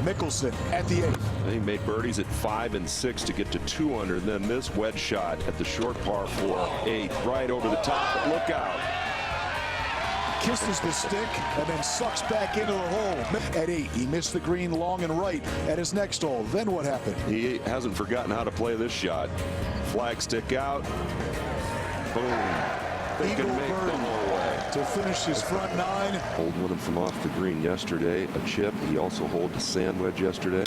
Mickelson at the 8th. He made birdies at 5 and 6 to get to 2 under. And then this wedge shot at the short par 4, 8, right over the top. But look out. Kisses the stick and then sucks back into the hole. At 8, he missed the green long and right at his next hole. Then what happened? He hasn't forgotten how to play this shot. Flag stick out. Boom. They Eagle can make birdie the whole way. to finish his front 9. Holed one from off the green yesterday, a chip. He also holed a sand wedge yesterday.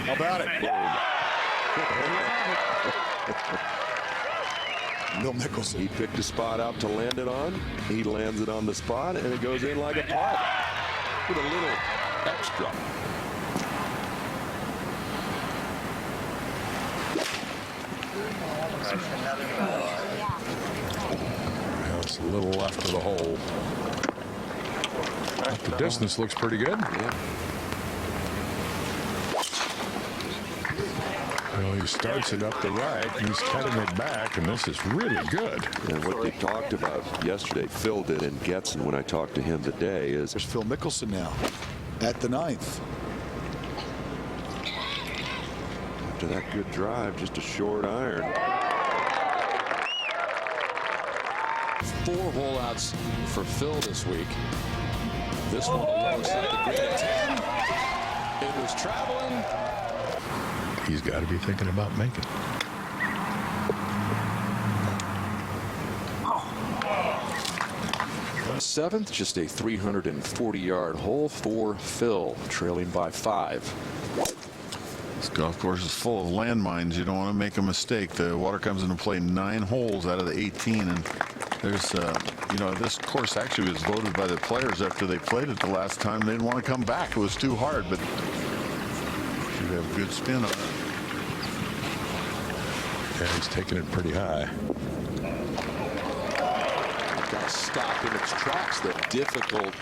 How about it? Bill Mickelson. He picked a spot out to land it on. He lands it on the spot, and it goes in like a putt with a little extra. It's a little left of the hole. The distance looks pretty good. Yeah. Well, he starts it up the right, and he's cutting it back, and this is really good. And what they talked about yesterday, Phil did in Getson when I talked to him today, is There's Phil Mickelson now at the 9th. after that good drive, just a short iron. 4 holeouts for Phil this week. This one alongside the green at 10. It was traveling. He's got to be thinking about making it. Seventh, just a 340-yard hole for Phil, trailing by 5. This golf course is full of landmines. You don't want to make a mistake. The water comes into play 9 holes out of the 18, and there's you know, this course actually was voted by the players after they played it the last time. They didn't want to come back. It was too hard, but should have good spin on it. Yeah, he's taking it pretty high. Got to stop in its tracks. The difficult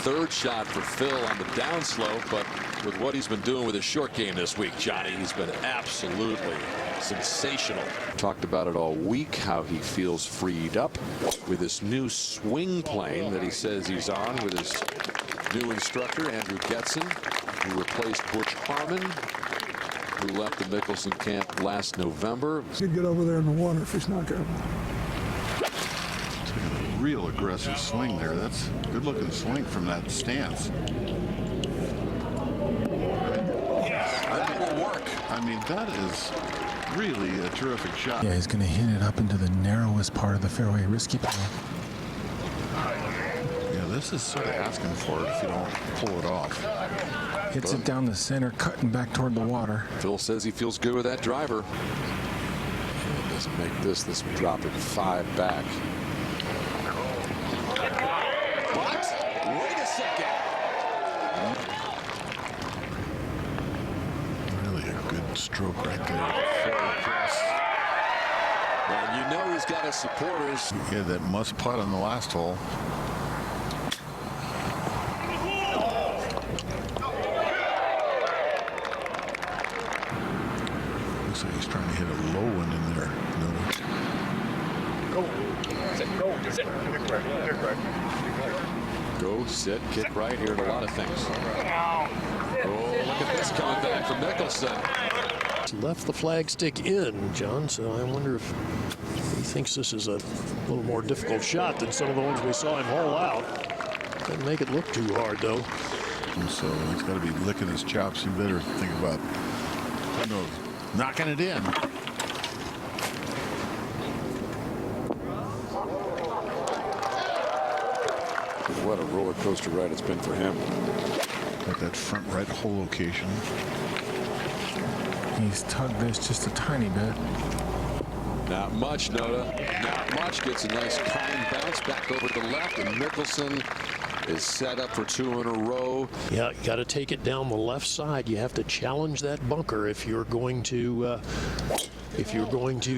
3rd shot for Phil on the downslope, but with what he's been doing with his short game this week, Johnny, he's been absolutely sensational. Talked about it all week, how he feels freed up with this new swing plane that he says he's on with his new instructor, Andrew Getson, who replaced Butch Harmon, who left the Mickelson camp last November. He'd get over there in the water if he's not careful. Real aggressive swing there. That's a good looking swing from that stance. That will work. I mean, that is really a terrific shot. Yeah, he's going to hit it up into the narrowest part of the fairway. Risky play. Yeah, this is sort of asking for it if you don't pull it off. Hits it down the center, cutting back toward the water. Phil says he feels good with that driver. It doesn't make this will drop it 5 back. But wait a second. Really a good stroke right there. And you know he's got his supporters. He had that must putt on the last hole. Looks like he's trying to hit a low one in there. Go, sit, kick right here, and a lot of things. Oh, look at this coming back from Mickelson. Left the flag stick in, John, so I wonder if he thinks this is a little more difficult shot than some of the ones we saw him hole out. Doesn't make it look too hard, though. And so he's got to be licking his chops. You better think about, you know, knocking it in. What a roller coaster ride it's been for him. At that front right hole location. He's tugged this just a tiny bit. Not much, Noda. Not much. Gets a nice kind bounce back over to the left, and Mickelson is set up for 2 in a row. Yeah, you got to take it down the left side. You have to challenge that bunker if you're going to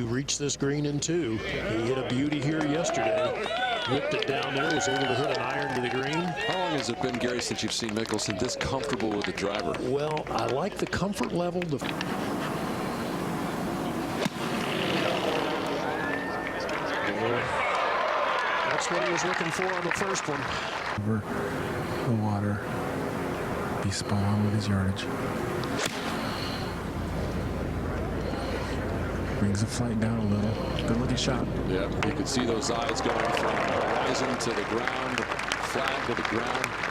reach this green in 2. He hit a beauty here yesterday. Whipped it down there, was able to hit an iron to the green. How long has it been, Gary, since you've seen Mickelson this comfortable with the driver? Well, I like the comfort level. That's what he was looking for on the first one. Over the water. He's spot on with his yardage. Brings the flight down a little. Good looking shot. Yeah, you could see those eyes going from horizon to the ground, flat to the ground.